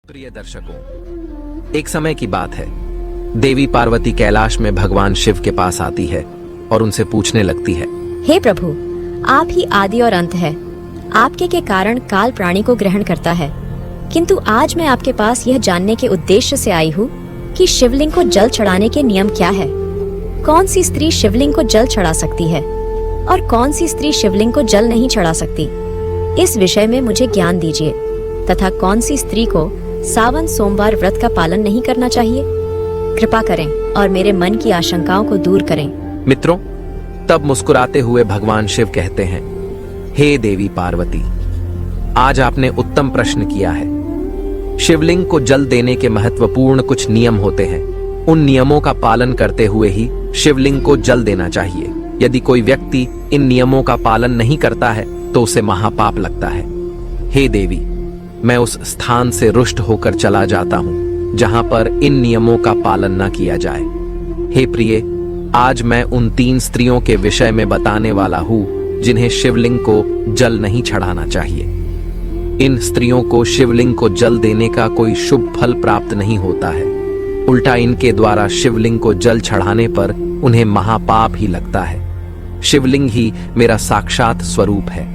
प्रिय दर्शकों, एक समय की बात है। देवी पार्वती कैलाश में भगवान शिव के पास आती है और उनसे पूछने लगती है, हे प्रभु, आप ही आदि और अंत है। आपके के कारण काल प्राणी को ग्रहण करता है, किंतु आज मैं आपके पास यह जानने के उद्देश्य से आई हूँ कि शिवलिंग को जल चढ़ाने के नियम क्या है। कौन सी स्त्री शिवलिंग को जल चढ़ा सकती है और कौन सी स्त्री शिवलिंग को जल नहीं चढ़ा सकती, इस विषय में मुझे ज्ञान दीजिए। तथा कौन सी स्त्री को सावन सोमवार व्रत का पालन नहीं करना चाहिए, कृपा करें और मेरे मन की आशंकाओं को दूर करें। मित्रों, तब मुस्कुराते हुए भगवान शिव कहते हैं, हे देवी पार्वती, आज आपने उत्तम प्रश्न किया है। शिवलिंग को जल देने के महत्वपूर्ण कुछ नियम होते हैं। उन नियमों का पालन करते हुए ही शिवलिंग को जल देना चाहिए। यदि कोई व्यक्ति इन नियमों का पालन नहीं करता है तो उसे महापाप लगता है। हे देवी, मैं उस स्थान से रुष्ट होकर चला जाता हूँ जहां पर इन नियमों का पालन न किया जाए। हे प्रिय, आज मैं उन 3 स्त्रियों के विषय में बताने वाला हूँ जिन्हें शिवलिंग को जल नहीं चढ़ाना चाहिए। इन स्त्रियों को शिवलिंग को जल देने का कोई शुभ फल प्राप्त नहीं होता है। उल्टा इनके द्वारा शिवलिंग को जल चढ़ाने पर उन्हें महापाप ही लगता है। शिवलिंग ही मेरा साक्षात स्वरूप है,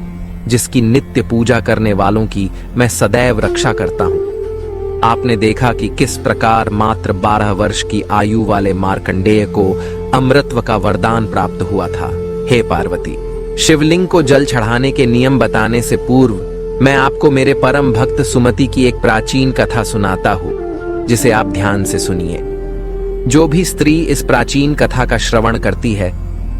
जिसकी नित्य पूजा करने वालों की मैं सदैव रक्षा करता हूँ। आपने देखा कि किस प्रकार मात्र 12 वर्ष की आयु वाले मार्कंडेय को अमृतत्व का वरदान प्राप्त हुआ था। हे पार्वती, शिवलिंग को जल चढ़ाने के नियम बताने से पूर्व मैं आपको मेरे परम भक्त सुमति की एक प्राचीन कथा सुनाता हूँ, जिसे आप ध्यान से सुनिए। जो भी स्त्री इस प्राचीन कथा का श्रवण करती है,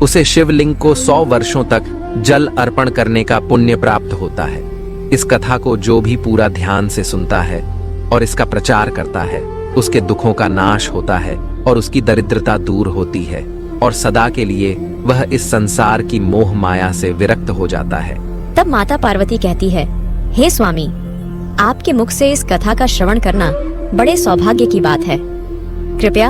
उसे शिवलिंग को 100 वर्षों तक जल अर्पण करने का पुण्य प्राप्त होता है। इस कथा को जो भी पूरा ध्यान से सुनता है और इसका प्रचार करता है, उसके दुखों का नाश होता है और उसकी दरिद्रता दूर होती है और सदा के लिए वह इस संसार की मोह माया से विरक्त हो जाता है। तब माता पार्वती कहती है, हे स्वामी, आपके मुख से इस कथा का श्रवण करना बड़े सौभाग्य की बात है। कृपया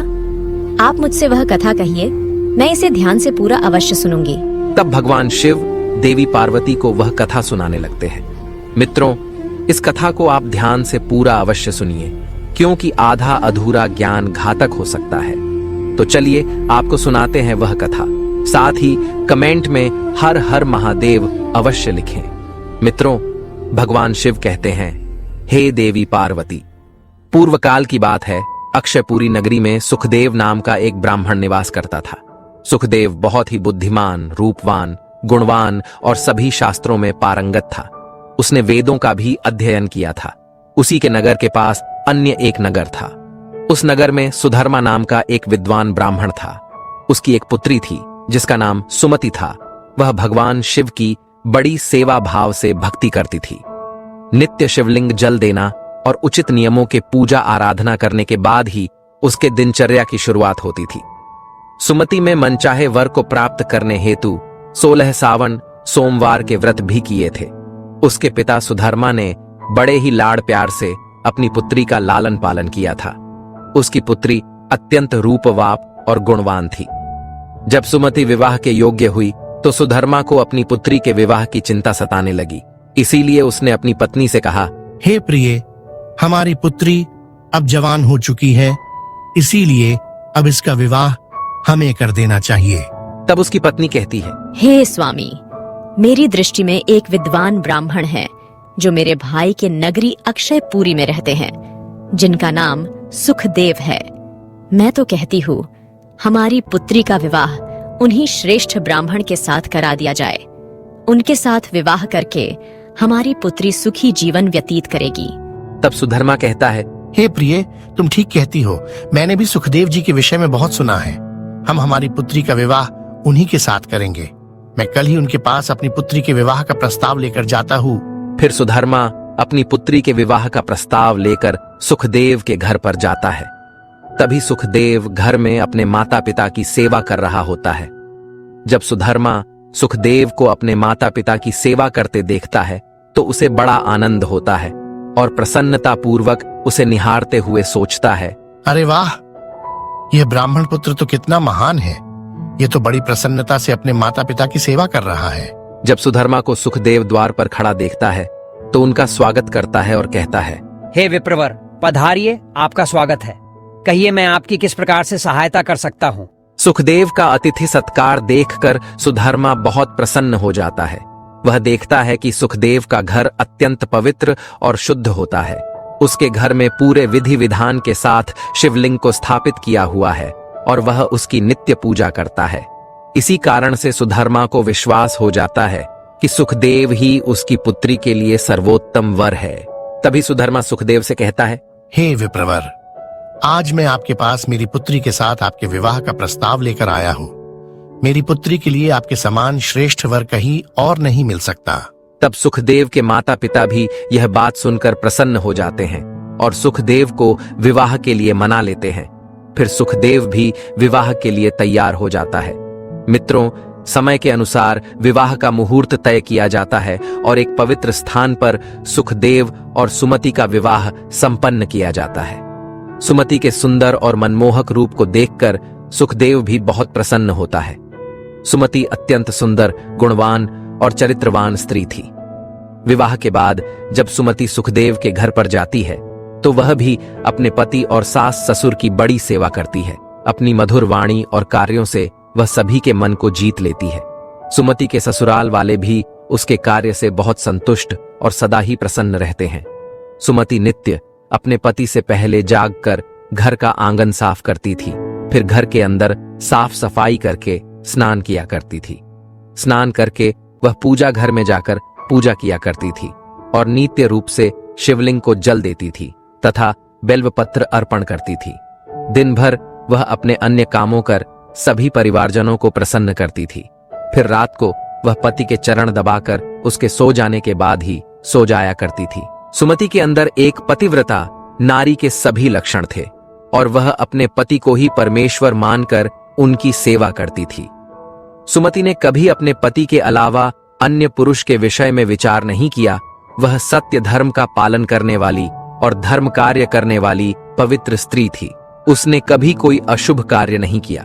आप मुझसे वह कथा कहिए, मैं इसे ध्यान से पूरा अवश्य सुनूंगी। तब भगवान शिव देवी पार्वती को वह कथा सुनाने लगते हैं। मित्रों, इस कथा को आप ध्यान से पूरा अवश्य सुनिए, क्योंकि आधा अधूरा ज्ञान घातक हो सकता है। तो चलिए आपको सुनाते हैं वह कथा। साथ ही कमेंट में हर हर महादेव अवश्य लिखें। मित्रों, भगवान शिव कहते हैं, हे देवी पार्वती, पूर्व काल की बात है। अक्षयपुरी नगरी में सुखदेव नाम का एक ब्राह्मण निवास करता था। सुखदेव बहुत ही बुद्धिमान, रूपवान, गुणवान और सभी शास्त्रों में पारंगत था। उसने वेदों का भी अध्ययन किया था। उसी के नगर के पास अन्य एक नगर था। उस नगर में सुधर्मा नाम का एक विद्वान ब्राह्मण था। उसकी एक पुत्री थी जिसका नाम सुमति था। वह भगवान शिव की बड़ी सेवा भाव से भक्ति करती थी। नित्य शिवलिंग जल देना और उचित नियमों के पूजा आराधना करने के बाद ही उसके दिनचर्या की शुरुआत होती थी। सुमति में मनचाहे वर को प्राप्त करने हेतु 16 सावन सोमवार के व्रत भी किए थे। उसके पिता सुधर्मा ने बड़े ही लाड़ प्यार से अपनी पुत्री का लालन पालन किया था। उसकी पुत्री अत्यंत रूपवाप और गुणवान थी। जब सुमति विवाह के योग्य हुई तो सुधर्मा को अपनी पुत्री के विवाह की चिंता सताने लगी। इसीलिए उसने अपनी पत्नी से कहा, हे प्रिय, हमारी पुत्री अब जवान हो चुकी है, इसीलिए अब इसका विवाह हमें कर देना चाहिए। तब उसकी पत्नी कहती है, हे स्वामी, मेरी दृष्टि में एक विद्वान ब्राह्मण है जो मेरे भाई के नगरी अक्षयपुरी में रहते हैं, जिनका नाम सुखदेव है। मैं तो कहती हूँ हमारी पुत्री का विवाह उन्हीं श्रेष्ठ ब्राह्मण के साथ करा दिया जाए। उनके साथ विवाह करके हमारी पुत्री सुखी जीवन व्यतीत करेगी। तब सुधर्मा कहता है, हे प्रिय, तुम ठीक कहती हो। मैंने भी सुखदेव जी के विषय में बहुत सुना है। हम हमारी पुत्री का विवाह उन्हीं के साथ करेंगे। मैं कल ही उनके पास अपनी पुत्री के विवाह का प्रस्ताव लेकर जाता हूँ। फिर सुधर्मा अपनी पुत्री के विवाह का प्रस्ताव लेकर सुखदेव के घर पर जाता है। तभी सुखदेव घर में अपने माता पिता की सेवा कर रहा होता है। जब सुधर्मा सुखदेव को अपने माता पिता की सेवा करते देखता है तो उसे बड़ा आनंद होता है और प्रसन्नता पूर्वक उसे निहारते हुए सोचता है, अरे वाह, यह ब्राह्मण पुत्र तो कितना महान है। ये तो बड़ी प्रसन्नता से अपने माता पिता की सेवा कर रहा है। जब सुधर्मा को सुखदेव द्वार पर खड़ा देखता है तो उनका स्वागत करता है और कहता है, हे विप्रवर, पधारिए, आपका स्वागत है। कहिए मैं आपकी किस प्रकार से सहायता कर सकता हूँ। सुखदेव का अतिथि सत्कार देखकर सुधर्मा बहुत प्रसन्न हो जाता है। वह देखता है कि सुखदेव का घर अत्यंत पवित्र और शुद्ध होता है। उसके घर में पूरे विधि विधान के साथ शिवलिंग को स्थापित किया हुआ है और वह उसकी नित्य पूजा करता है। इसी कारण से सुधर्मा को विश्वास हो जाता है कि सुखदेव ही उसकी पुत्री के लिए सर्वोत्तम वर है। तभी सुधर्मा सुखदेव से कहता है, हे विप्रवर, आज मैं आपके पास मेरी पुत्री के साथ आपके विवाह का प्रस्ताव लेकर आया हूँ। मेरी पुत्री के लिए आपके समान श्रेष्ठ वर कहीं और नहीं मिल सकता। तब सुखदेव के माता पिता भी यह बात सुनकर प्रसन्न हो जाते हैं और सुखदेव को विवाह के लिए मना लेते हैं। फिर सुखदेव भी विवाह के लिए तैयार हो जाता है। मित्रों, समय के अनुसार विवाह का मुहूर्त तय किया जाता है और एक पवित्र स्थान पर सुखदेव और सुमति का विवाह संपन्न किया जाता है। सुमति के सुंदर और मनमोहक रूप को देखकर सुखदेव भी बहुत प्रसन्न होता है। सुमति अत्यंत सुंदर, गुणवान और चरित्रवान स्त्री थी। विवाह के बाद जब सुमति सुखदेव के घर पर जाती है तो वह भी अपने पति और सास ससुर की बड़ी सेवा करती है। अपनी मधुर वाणी और कार्यों से वह सभी के मन को जीत लेती है। सुमति के ससुराल वाले भी उसके कार्य से बहुत संतुष्ट और सदा ही प्रसन्न रहते हैं। सुमति नित्य अपने पति से पहले जागकर घर का आंगन साफ करती थी, फिर घर के अंदर साफ सफाई करके स्नान किया करती थी। स्नान करके वह पूजा घर में जाकर पूजा किया करती थी और नित्य रूप से शिवलिंग को जल देती थी तथा बेल्वपत्र अर्पण करती थी। दिन भर वह अपने अन्य कामों कर सभी परिवारजनों को प्रसन्न करती थी। फिर रात को वह पति के चरण दबाकर उसके सो जाने के बाद ही सो जाया करती थी। सुमति के अंदर एक पतिव्रता नारी के सभी लक्षण थे और वह अपने पति को ही परमेश्वर मानकर उनकी सेवा करती थी। सुमति ने कभी अपने पति के अलावा अन्य पुरुष के विषय में विचार नहीं किया। वह सत्य धर्म का पालन करने वाली और धर्म कार्य करने वाली पवित्र स्त्री थी। उसने कभी कोई अशुभ कार्य नहीं किया।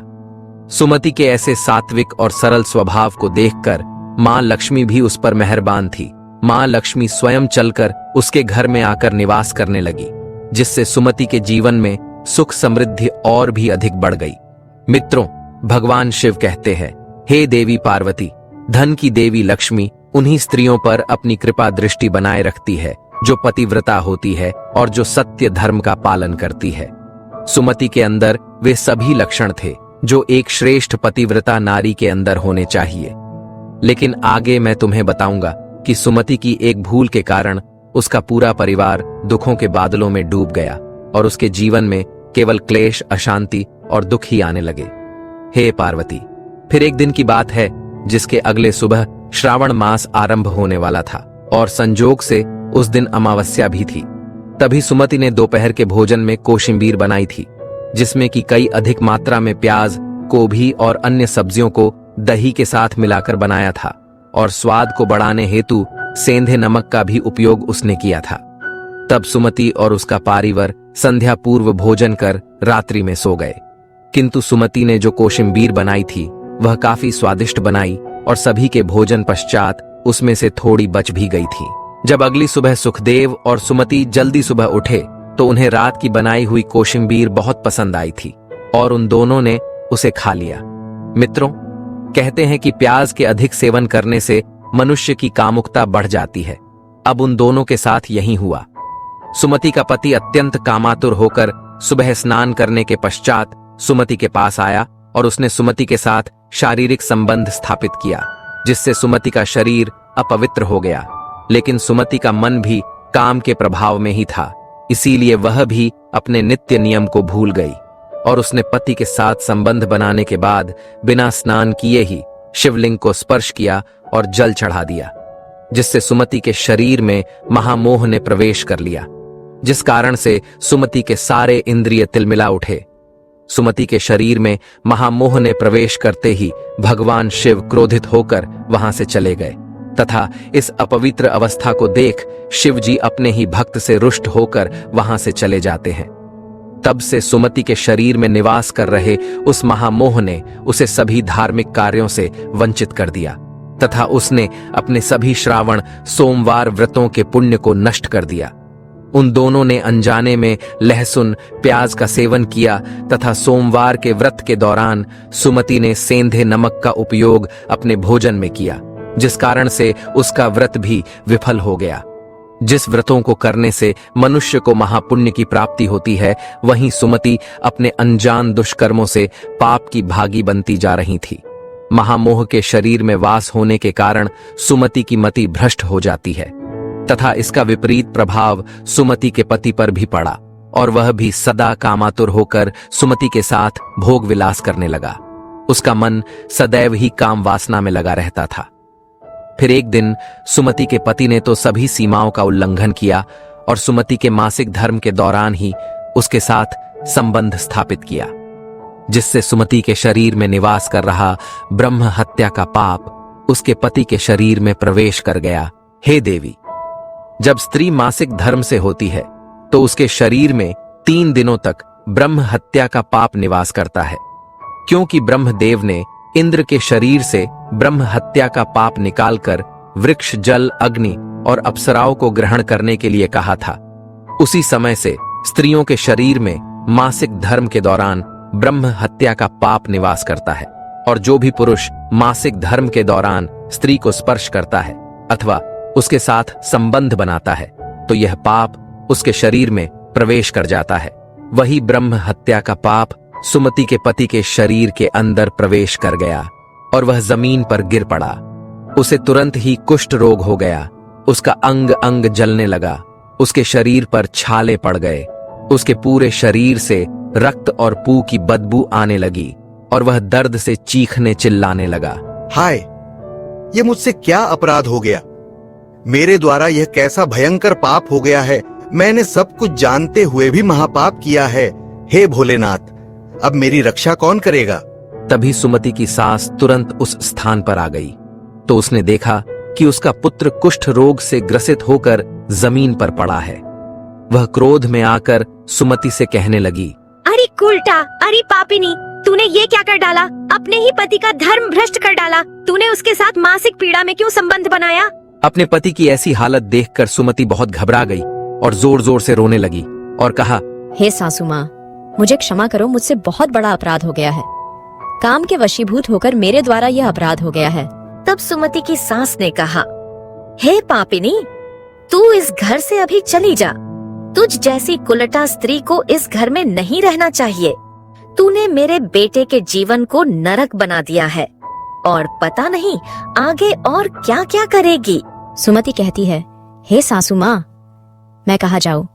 सुमति के ऐसे सात्विक और सरल स्वभाव को देखकर मां लक्ष्मी भी उस पर मेहरबान थी। मां लक्ष्मी स्वयं चलकर उसके घर में आकर निवास करने लगी, जिससे सुमति के जीवन में सुख समृद्धि और भी अधिक बढ़ गई। मित्रों, भगवान शिव कहते हैं, हे देवी पार्वती, धन की देवी लक्ष्मी उन्हीं स्त्रियों पर अपनी कृपा दृष्टि बनाए रखती है जो पतिव्रता होती है और जो सत्य धर्म का पालन करती है। सुमति के अंदर वे सभी लक्षण थे जो एक श्रेष्ठ पतिव्रता नारी के अंदर होने चाहिए। लेकिन आगे मैं तुम्हें बताऊंगा कि सुमति की एक भूल के कारण उसका पूरा परिवार दुखों के बादलों में डूब गया और उसके जीवन में केवल क्लेश, अशांति और दुख ही आने लगे। हे पार्वती, फिर एक दिन की बात है जिसके अगले सुबह श्रावण मास आरंभ होने वाला था और संजोग से उस दिन अमावस्या भी थी। तभी सुमति ने दोपहर के भोजन में कोशिम्बीर बनाई थी, जिसमें कि कई अधिक मात्रा में प्याज, गोभी और अन्य सब्जियों को दही के साथ मिलाकर बनाया था और स्वाद को बढ़ाने हेतु सेंधे नमक का भी उपयोग उसने किया था। तब सुमति और उसका पारिवर संध्या पूर्व भोजन कर रात्रि में सो गए। किंतु सुमति ने जो कोशिम्बीर बनाई थी वह काफी स्वादिष्ट बनाई और सभी के भोजन पश्चात उसमें से थोड़ी बच भी गई थी। जब अगली सुबह सुखदेव और सुमति जल्दी सुबह उठे तो उन्हें रात की बनाई हुई कोशिम्बीर बहुत पसंद आई थी और उन दोनों ने उसे खा लिया। मित्रों, कहते हैं कि प्याज के अधिक सेवन करने से मनुष्य की कामुकता बढ़ जाती है। अब उन दोनों के साथ यही हुआ। सुमति का पति अत्यंत कामातुर होकर सुबह स्नान करने के पश्चात सुमति के पास आया और उसने सुमति के साथ शारीरिक संबंध स्थापित किया, जिससे सुमति का शरीर अपवित्र हो गया। लेकिन सुमति का मन भी काम के प्रभाव में ही था, इसीलिए वह भी अपने नित्य नियम को भूल गई और उसने पति के साथ संबंध बनाने के बाद बिना स्नान किए ही शिवलिंग को स्पर्श किया और जल चढ़ा दिया, जिससे सुमति के शरीर में महामोह ने प्रवेश कर लिया, जिस कारण से सुमति के सारे इंद्रिय तिलमिला उठे। सुमति के शरीर में महामोह ने प्रवेश करते ही भगवान शिव क्रोधित होकर वहां से चले गए तथा इस अपवित्र अवस्था को देख शिव जी अपने ही भक्त से रुष्ट होकर वहां से चले जाते हैं। तब से सुमति के शरीर में निवास कर रहे उस महामोह ने उसे सभी धार्मिक कार्यों से वंचित कर दिया तथा उसने अपने सभी श्रावण सोमवार व्रतों के पुण्य को नष्ट कर दिया। उन दोनों ने अनजाने में लहसुन प्याज का सेवन किया तथा सोमवार के व्रत के दौरान सुमति ने सेंधे नमक का उपयोग अपने भोजन में किया, जिस कारण से उसका व्रत भी विफल हो गया। जिस व्रतों को करने से मनुष्य को महापुण्य की प्राप्ति होती है, वहीं सुमति अपने अनजान दुष्कर्मों से पाप की भागी बनती जा रही थी। महामोह के शरीर में वास होने के कारण सुमति की मति भ्रष्ट हो जाती है तथा इसका विपरीत प्रभाव सुमति के पति पर भी पड़ा और वह भी सदा कामातुर होकर सुमति के साथ भोग विलास करने लगा। उसका मन सदैव ही काम वासना में लगा रहता था। फिर एक दिन सुमति के पति ने तो सभी सीमाओं का उल्लंघन किया और सुमति के मासिक धर्म के दौरान ही उसके साथ संबंध स्थापित किया, जिससे सुमति के शरीर में निवास कर रहा ब्रह्म हत्या का पाप उसके पति के शरीर में प्रवेश कर गया। हे देवी, जब स्त्री मासिक धर्म से होती है तो उसके शरीर में 3 दिनों तक ब्रह्म हत्या का पाप निवास करता है, क्योंकि ब्रह्मदेव ने इंद्र के शरीर से ब्रह्म हत्या का पाप निकालकर वृक्ष, जल, अग्नि और अप्सराओं को ग्रहण करने के लिए कहा था। उसी समय से स्त्रियों के शरीर में मासिक धर्म के दौरान ब्रह्म हत्या का पाप निवास करता है और जो भी पुरुष मासिक धर्म के दौरान स्त्री को स्पर्श करता है अथवा उसके साथ संबंध बनाता है तो यह पाप उसके शरीर में प्रवेश कर जाता है। वही ब्रह्म हत्या का पाप सुमति के पति के शरीर के अंदर प्रवेश कर गया और वह जमीन पर गिर पड़ा। उसे तुरंत ही कुष्ठ रोग हो गया। उसका अंग अंग जलने लगा, उसके शरीर पर छाले पड़ गए, उसके पूरे शरीर से रक्त और पू की बदबू आने लगी और वह दर्द से चीखने चिल्लाने लगा। हाय, ये मुझसे क्या अपराध हो गया? मेरे द्वारा यह कैसा भयंकर पाप हो गया है? मैंने सब कुछ जानते हुए भी महापाप किया है। हे भोलेनाथ, अब मेरी रक्षा कौन करेगा? तभी सुमति की सास तुरंत उस स्थान पर आ गई तो उसने देखा कि उसका पुत्र कुष्ठ रोग से ग्रसित होकर जमीन पर पड़ा है। वह क्रोध में आकर सुमति से कहने लगी, अरे उल्टा, अरे पापिनी, तूने ये क्या कर डाला? अपने ही पति का धर्म भ्रष्ट कर डाला। तूने उसके साथ मासिक पीड़ा में क्यों संबंध बनाया? अपने पति की ऐसी हालत देखकर सुमति बहुत घबरा गई और जोर जोर से रोने लगी और कहा, हे सासू माँ, मुझे क्षमा करो, मुझसे बहुत बड़ा अपराध हो गया है। काम के वशीभूत होकर मेरे द्वारा यह अपराध हो गया है। तब सुमति की सास ने कहा, हे पापिनी, तू इस घर से अभी चली जा। तुझ जैसी कुलटा स्त्री को इस घर में नहीं रहना चाहिए। तूने मेरे बेटे के जीवन को नरक बना दिया है और पता नहीं आगे और क्या क्या करेगी। सुमति कहती है, हे सासू माँ, मैं कहाँ जाऊँ?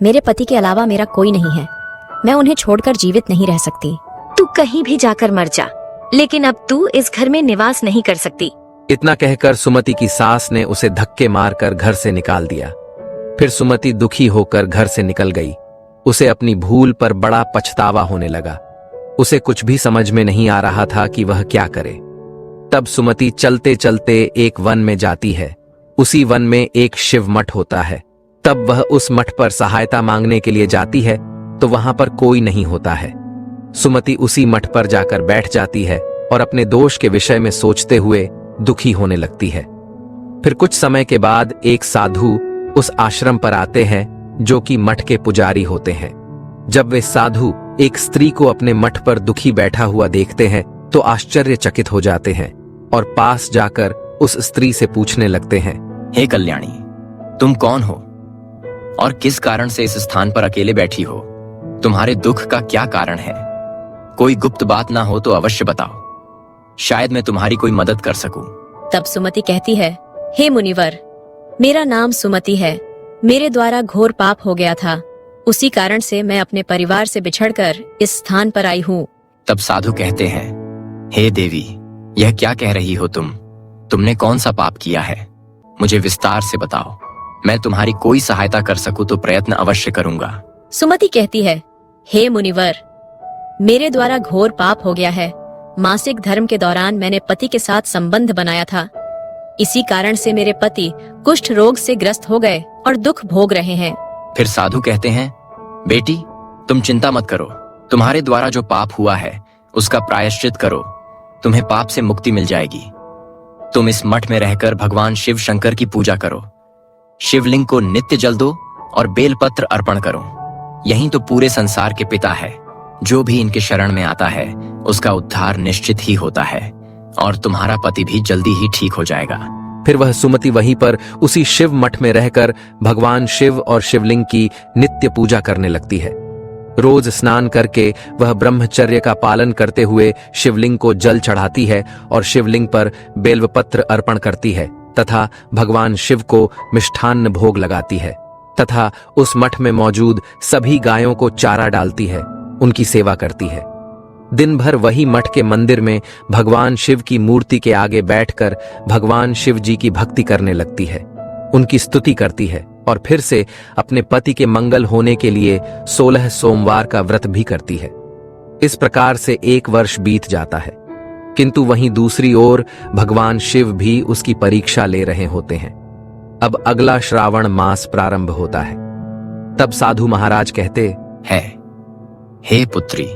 मेरे पति के अलावा मेरा कोई नहीं है। मैं उन्हें छोड़कर जीवित नहीं रह सकती। तू कहीं भी जाकर मर जा, लेकिन अब तू इस घर में निवास नहीं कर सकती। इतना कहकर सुमति की सास ने उसे धक्के मारकर घर से निकाल दिया। फिर सुमति दुखी होकर घर से निकल गई। उसे अपनी भूल पर बड़ा पछतावा होने लगा। उसे कुछ भी समझ में नहीं आ रहा था कि वह क्या करे। तब सुमति चलते चलते एक वन में जाती है। उसी वन में एक शिव मठ होता है। तब वह उस मठ पर सहायता मांगने के लिए जाती है तो वहां पर कोई नहीं होता है। सुमति उसी मठ पर जाकर बैठ जाती है और अपने दोष के विषय में सोचते हुए दुखी होने लगती है। फिर कुछ समय के बाद एक साधु उस आश्रम पर आते हैं जो कि मठ के पुजारी होते हैं। जब वे साधु एक स्त्री को अपने मठ पर दुखी बैठा हुआ देखते हैं तो आश्चर्यचकित हो जाते हैं और पास जाकर उस स्त्री से पूछने लगते हैं, हे कल्याणी, तुम कौन हो और किस कारण से इस स्थान पर अकेले बैठी हो? तुम्हारे दुख का क्या कारण है? कोई गुप्त बात ना हो तो अवश्य बताओ, शायद मैं तुम्हारी कोई मदद कर सकूं। तब सुमति कहती है, हे मुनिवर, मेरा नाम सुमति है। मेरे द्वारा घोर पाप हो गया था। उसी कारण से मैं अपने परिवार से बिछड़कर इस स्थान पर आई हूँ। तब साधु कहते हैं, हे देवी, यह क्या कह रही हो तुम? तुमने कौन सा पाप किया है? मुझे विस्तार से बताओ। मैं तुम्हारी कोई सहायता कर सकूं तो प्रयत्न अवश्य करूंगा। सुमति कहती है, हे मुनिवर, मेरे द्वारा घोर पाप हो गया है। मासिक धर्म के दौरान मैंने पति के साथ संबंध बनाया था। इसी कारण से मेरे पति कुष्ठ रोग से ग्रस्त हो गए और दुख भोग रहे हैं। फिर साधु कहते हैं, बेटी, तुम चिंता मत करो। तुम्हारे द्वारा जो पाप हुआ है उसका प्रायश्चित करो, तुम्हें पाप से मुक्ति मिल जाएगी। तुम इस मठ में रहकर भगवान शिव शंकर की पूजा करो। शिवलिंग को नित्य जल दो और बेलपत्र अर्पण करो। यही तो पूरे संसार के पिता है। जो भी इनके शरण में आता है उसका उद्धार निश्चित ही होता है, और तुम्हारा पति भी जल्दी ही ठीक हो जाएगा। फिर वह सुमति वहीं पर उसी शिव मठ में रहकर भगवान शिव और शिवलिंग की नित्य पूजा करने लगती है। रोज स्नान करके वह ब्रह्मचर्य का पालन करते हुए शिवलिंग को जल चढ़ाती है और शिवलिंग पर बेलपत्र अर्पण करती है तथा भगवान शिव को मिष्ठान्न भोग लगाती है तथा उस मठ में मौजूद सभी गायों को चारा डालती है, उनकी सेवा करती है। दिन भर वही मठ के मंदिर में भगवान शिव की मूर्ति के आगे बैठकर भगवान शिव जी की भक्ति करने लगती है, उनकी स्तुति करती है और फिर से अपने पति के मंगल होने के लिए 16 सोमवार का व्रत भी करती है। इस प्रकार से 1 वर्ष बीत जाता है, किंतु वहीं दूसरी ओर भगवान शिव भी उसकी परीक्षा ले रहे होते हैं। अब अगला श्रावण मास प्रारंभ होता है। तब साधु महाराज कहते है, हे पुत्री,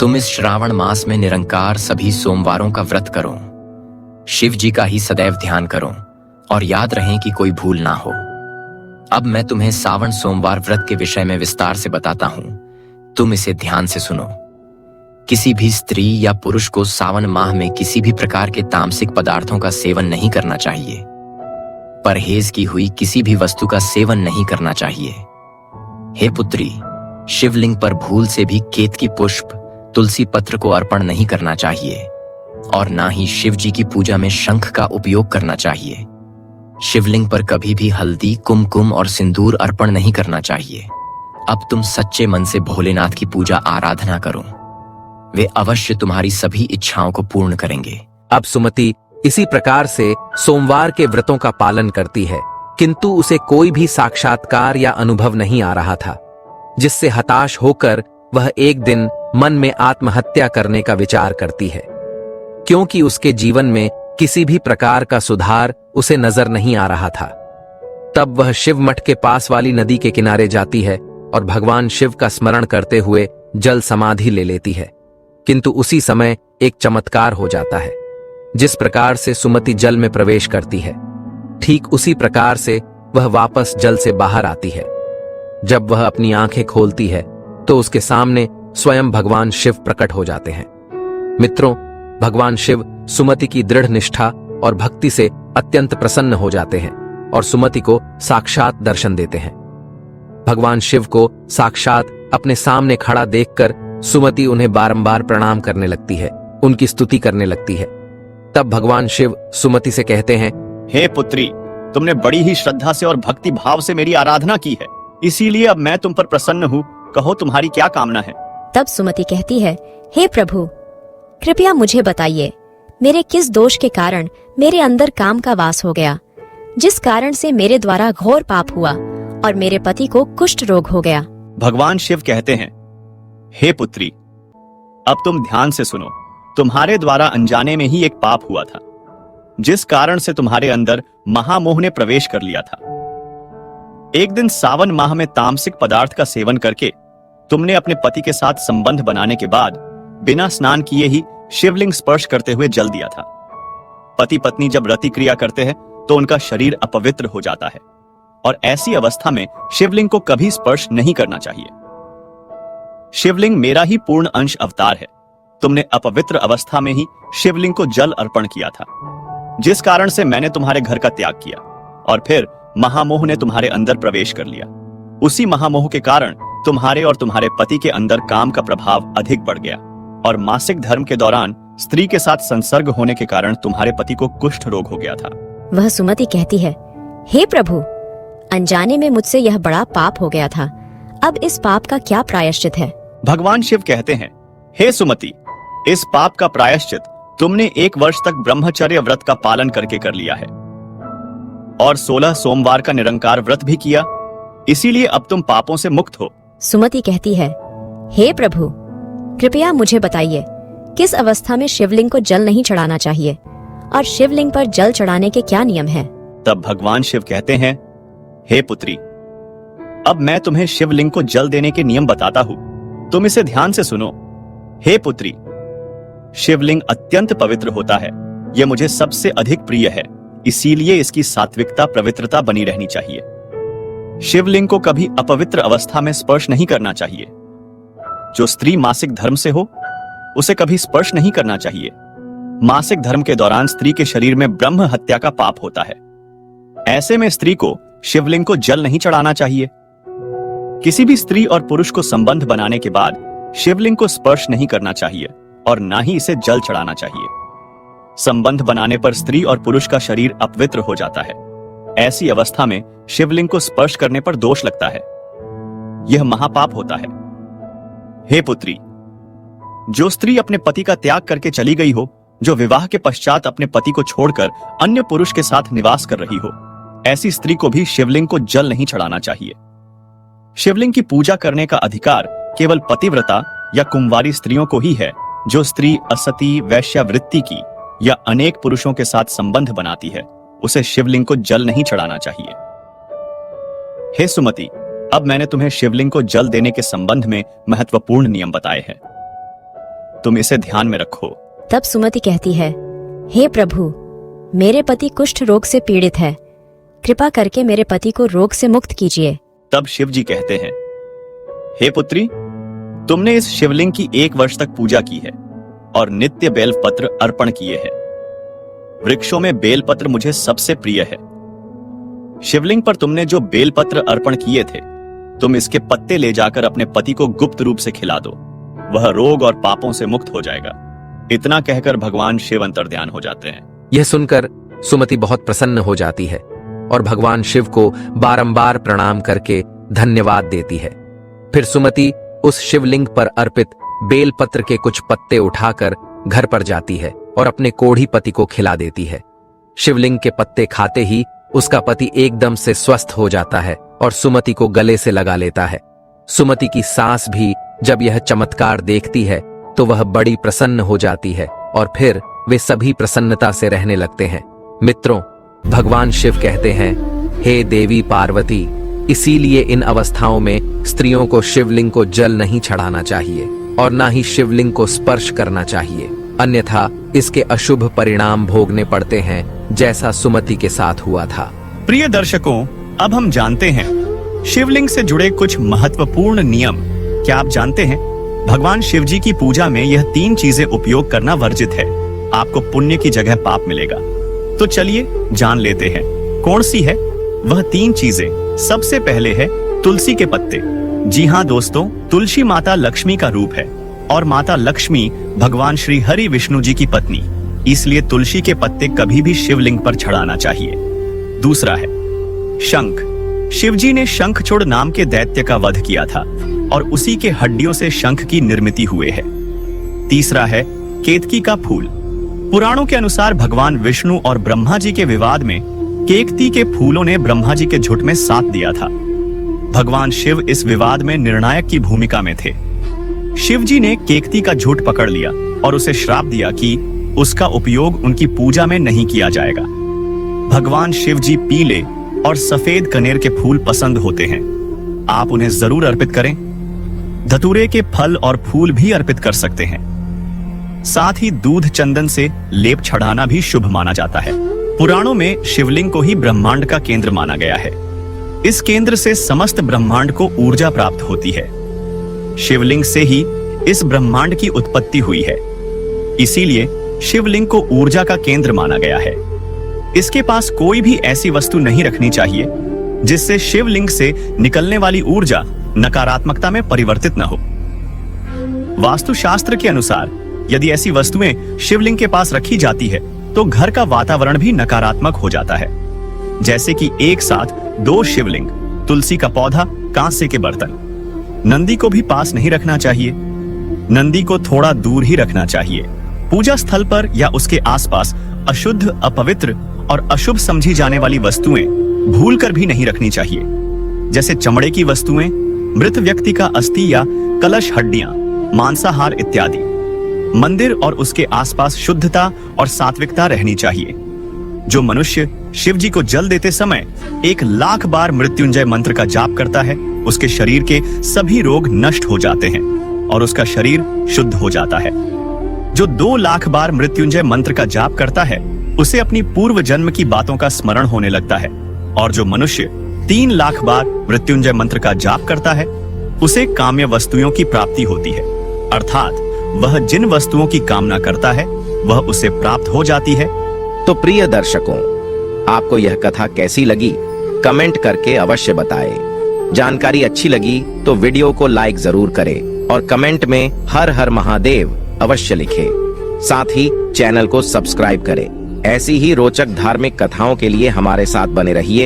तुम इस श्रावण मास में निरंकार सभी सोमवारों का व्रत करो, शिव जी का ही सदैव ध्यान करो और याद रहे कि कोई भूल ना हो। अब मैं तुम्हें सावन सोमवार व्रत के विषय में विस्तार से बताता हूं, तुम इसे ध्यान से सुनो। किसी भी स्त्री या पुरुष को सावन माह में किसी भी प्रकार के तामसिक पदार्थों का सेवन नहीं करना चाहिए। परहेज की हुई किसी भी वस्तु का सेवन नहीं करना चाहिए। हे पुत्री, शिवलिंग पर भूल से भी केतकी पुष्प, तुलसी पत्र को अर्पण नहीं करना चाहिए और ना ही शिव जी की पूजा में शंख का उपयोग करना चाहिए। शिवलिंग पर कभी भी हल्दी, कुमकुम और सिंदूर अर्पण नहीं करना चाहिए। अब तुम सच्चे मन से भोलेनाथ की पूजा आराधना करो, वे अवश्य तुम्हारी सभी इच्छाओं को पूर्ण करेंगे। अब सुमति इसी प्रकार से सोमवार के व्रतों का पालन करती है, किंतु उसे कोई भी साक्षात्कार या अनुभव नहीं आ रहा था, जिससे हताश होकर वह एक दिन मन में आत्महत्या करने का विचार करती है, क्योंकि उसके जीवन में किसी भी प्रकार का सुधार उसे नजर नहीं आ रहा था। तब वह शिव मठ के पास वाली नदी के किनारे जाती है और भगवान शिव का स्मरण करते हुए जल समाधि ले लेती है, किंतु उसी समय एक चमत्कार हो जाता है। जिस प्रकार से सुमति जल में प्रवेश करती है, ठीक उसी प्रकार से वह वापस जल से बाहर आती है। जब वह अपनी आंखें खोलती है तो उसके सामने स्वयं भगवान शिव प्रकट हो जाते हैं। मित्रों, भगवान शिव सुमति की दृढ़ निष्ठा और भक्ति से अत्यंत प्रसन्न हो जाते हैं और सुमति को साक्षात दर्शन देते हैं। भगवान शिव को साक्षात अपने सामने खड़ा देखकर सुमति उन्हें बारंबार प्रणाम करने लगती है, उनकी स्तुति करने लगती है। तब भगवान शिव सुमति से कहते हैं, हे पुत्री, तुमने बड़ी ही श्रद्धा से और भक्ति भाव से मेरी आराधना की है, इसीलिए अब मैं तुम पर प्रसन्न हूँ। कहो तुम्हारी क्या कामना है? तब सुमति कहती है, हे प्रभु, कृपया मुझे बताइए, मेरे किस दोष के कारण मेरे अंदर काम का वास हो गया, जिस कारण से मेरे द्वारा घोर पाप हुआ और मेरे पति को कुष्ठ रोग हो गया। भगवान शिव कहते हैं, हे पुत्री, अब तुम ध्यान से सुनो। तुम्हारे द्वारा अनजाने में ही एक पाप हुआ था, जिस कारण से तुम्हारे अंदर महामोह ने प्रवेश कर लिया था। एक दिन सावन माह में तामसिक पदार्थ का सेवन करके तुमने अपने पति के साथ संबंध बनाने के बाद बिना स्नान किए ही शिवलिंग स्पर्श करते हुए जल दिया था। पति पत्नी जब रति क्रिया करते हैं तो उनका शरीर अपवित्र हो जाता है और ऐसी अवस्था में शिवलिंग को कभी स्पर्श नहीं करना चाहिए। शिवलिंग मेरा ही पूर्ण अंश अवतार है। तुमने अपवित्र अवस्था में ही शिवलिंग को जल अर्पण किया था, जिस कारण से मैंने तुम्हारे घर का त्याग किया और फिर महामोह ने तुम्हारे अंदर प्रवेश कर लिया। उसी महामोह के कारण तुम्हारे और तुम्हारे पति के अंदर काम का प्रभाव अधिक बढ़ गया और मासिक धर्म के दौरान स्त्री के साथ संसर्ग होने के कारण तुम्हारे पति को कुष्ठ रोग हो गया था। वह सुमति कहती है, हे प्रभु, अनजाने में मुझसे यह बड़ा पाप हो गया था, अब इस पाप का क्या प्रायश्चित है? भगवान शिव कहते हैं, हे सुमति, इस पाप का प्रायश्चित तुमने 1 वर्ष तक ब्रह्मचर्य व्रत का पालन करके कर लिया है और 16 सोमवार का निरंकार व्रत भी किया, इसीलिए अब तुम पापों से मुक्त हो। सुमति कहती है, हे प्रभु, कृपया मुझे बताइए, किस अवस्था में शिवलिंग को जल नहीं चढ़ाना चाहिए और शिवलिंग पर जल चढ़ाने के क्या नियम हैं? तब भगवान शिव कहते हैं, हे पुत्री, अब मैं तुम्हें शिवलिंग को जल देने के नियम बताता हूँ, तुम इसे ध्यान से सुनो। हे पुत्री, शिवलिंग अत्यंत पवित्र होता है, यह मुझे सबसे अधिक प्रिय है, इसीलिए इसकी सात्विकता पवित्रता बनी रहनी चाहिए। शिवलिंग को कभी अपवित्र अवस्था में स्पर्श नहीं करना चाहिए। जो स्त्री मासिक धर्म से हो उसे कभी स्पर्श नहीं करना चाहिए। मासिक धर्म के दौरान स्त्री के शरीर में ब्रह्म हत्या का पाप होता है। ऐसे में स्त्री को शिवलिंग को जल नहीं चढ़ाना चाहिए। किसी भी स्त्री और पुरुष को संबंध बनाने के बाद शिवलिंग को स्पर्श नहीं करना चाहिए और ना ही इसे जल चढ़ाना चाहिए। संबंध बनाने पर स्त्री और पुरुष का शरीर अपवित्र हो जाता है। ऐसी अवस्था में शिवलिंग को स्पर्श करने पर दोष लगता है। यह महापाप होता है। हे पुत्री, जो स्त्री अपने पति का त्याग करके चली गई हो, जो विवाह के पश्चात अपने पति को छोड़कर अन्य पुरुष के साथ निवास कर रही हो, ऐसी स्त्री को भी शिवलिंग को जल नहीं चढ़ाना चाहिए। शिवलिंग की पूजा करने का अधिकार केवल पतिव्रता या कुंवारी स्त्रियों को ही है। जो स्त्री असती, वैश्यावृत्ति की या अनेक पुरुषों के साथ संबंध बनाती है, उसे शिवलिंग को जल नहीं चढ़ाना चाहिए। हे सुमति, अब मैंने तुम्हें शिवलिंग को जल देने के संबंध में महत्वपूर्ण नियम बताए हैं। तुम इसे ध्यान में रखो। तब सुमति कहती है, हे प्रभु, मेरे पति कुष्ठ रोग से पीड़ित है, कृपा करके मेरे पति को रोग से मुक्त कीजिए। तब शिव जी कहते हैं, हे पुत्री, तुमने इस शिवलिंग की 1 वर्ष तक पूजा की है और नित्य बेलपत्र अर्पण किए हैं। वृक्षों में बेलपत्र मुझे सबसे प्रिय है। शिवलिंग पर तुमने जो बेलपत्र अर्पण किए थे, तुम इसके पत्ते ले जाकर अपने पति को गुप्त रूप से खिला दो। वह रोग और पापों से मुक्त हो जाएगा। इतना कहकर भगवान शिव अंतर्ध्यान हो जाते हैं। यह सुनकर सुमति बहुत प्रसन्न हो जाती है और भगवान शिव को बारंबार प्रणाम करके धन्यवाद देती है। फिर सुमति उस शिवलिंग पर अर्पित बेलपत्र के कुछ पत्ते उठाकर घर पर जाती है और अपने कोढ़ी पति को खिला देती है। शिवलिंग के पत्ते खाते ही उसका पति एकदम से स्वस्थ हो जाता है और सुमति को गले से लगा लेता है। सुमति की सास भी जब यह चमत्कार देखती है तो वह बड़ी प्रसन्न हो जाती है और फिर वे सभी प्रसन्नता से रहने लगते हैं। मित्रों, भगवान शिव कहते हैं, हे देवी पार्वती, इसीलिए इन अवस्थाओं में स्त्रियों को शिवलिंग को जल नहीं चढ़ाना चाहिए और ना ही शिवलिंग को स्पर्श करना चाहिए, अन्यथा इसके अशुभ परिणाम भोगने पड़ते हैं, जैसा सुमति के साथ हुआ था। प्रिय दर्शकों, अब हम जानते हैं शिवलिंग से जुड़े कुछ महत्वपूर्ण नियम। क्या आप जानते हैं, भगवान शिव जी की पूजा में यह 3 चीजें उपयोग करना वर्जित है। आपको पुण्य की जगह पाप मिलेगा। तो चलिए जान लेते हैं कौन सी है वह 3 चीजें। सबसे पहले है तुलसी के पत्ते। जी हाँ दोस्तों, तुलसी माता लक्ष्मी का रूप है और माता लक्ष्मी भगवान श्री हरि विष्णु जी की पत्नी, इसलिए तुलसी के पत्ते कभी भी शिवलिंग पर चढ़ाना चाहिए। दूसरा है शंख। शिव जी ने शंखचूड़ नाम के दैत्य का वध किया था और उसी के हड्डियों से शंख की निर्मिति हुए है। तीसरा है केतकी का फूल। पुराणों के अनुसार भगवान विष्णु और ब्रह्मा जी के विवाद में केतकी के फूलों ने ब्रह्मा जी के झुंड में साथ दिया था। भगवान शिव इस विवाद में निर्णायक की भूमिका में थे। शिव जी ने केतकी का झूठ पकड़ लिया और उसे श्राप दिया कि उसका उपयोग उनकी पूजा में नहीं किया जाएगा। भगवान शिव जी पीले और सफेद कनेर के फूल पसंद होते हैं। आप उन्हें जरूर अर्पित करें। धतूरे के फल और फूल भी अर्पित कर सकते हैं। साथ ही दूध चंदन से लेप चढ़ाना भी शुभ माना जाता है। पुराणों में शिवलिंग को ही ब्रह्मांड का केंद्र माना गया है। इस केंद्र से समस्त ब्रह्मांड को ऊर्जा प्राप्त होती है। शिवलिंग से ही इस ब्रह्मांड की उत्पत्ति हुई है, इसीलिए शिवलिंग को ऊर्जा का केंद्र माना गया है। इसके पास कोई भी ऐसी वस्तु नहीं रखनी चाहिए जिससे शिवलिंग से निकलने वाली ऊर्जा नकारात्मकता में परिवर्तित न हो। वास्तुशास्त्र के अनुसार यदि ऐसी वस्तुएं शिवलिंग के पास रखी जाती है तो घर का वातावरण भी नकारात्मक हो जाता है। जैसे कि एक साथ 2 शिवलिंग, तुलसी का पौधा, कांसे के बर्तन। नंदी को भी पास नहीं रखना चाहिए। नंदी को थोड़ा दूर ही रखना चाहिए। पूजा स्थल पर या उसके आसपास अशुद्ध, अपवित्र और अशुभ समझी जाने वाली वस्तुएं भूलकर भी नहीं रखनी चाहिए, जैसे चमड़े की वस्तुएं, मृत व्यक्ति का अस्थि या कलश, हड्डियां, मांसाहार इत्यादि। मंदिर और उसके आसपास शुद्धता और सात्विकता रहनी चाहिए। जो मनुष्य शिव जी को जल देते समय 1,00,000 बार मृत्युंजय मंत्र का जाप करता है, उसके शरीर के सभी रोग नष्ट हो जाते हैं और उसका शरीर शुद्ध हो जाता है। जो 2,00,000 बार मृत्युंजय मंत्र का जाप करता है, उसे अपनी पूर्व जन्म की बातों का स्मरण होने लगता है। और जो मनुष्य 3 लाख बार मृत्युंजय मंत्र का जाप करता है, उसे काम्य वस्तुओं की प्राप्ति होती है, अर्थात वह जिन वस्तुओं की कामना करता है वह उसे प्राप्त हो जाती है। तो प्रिय दर्शकों, आपको यह कथा कैसी लगी कमेंट करके अवश्य बताएं। जानकारी अच्छी लगी तो वीडियो को लाइक जरूर करें और कमेंट में हर हर महादेव अवश्य लिखें। साथ ही चैनल को सब्सक्राइब करें। ऐसी ही रोचक धार्मिक कथाओं के लिए हमारे साथ बने रहिए।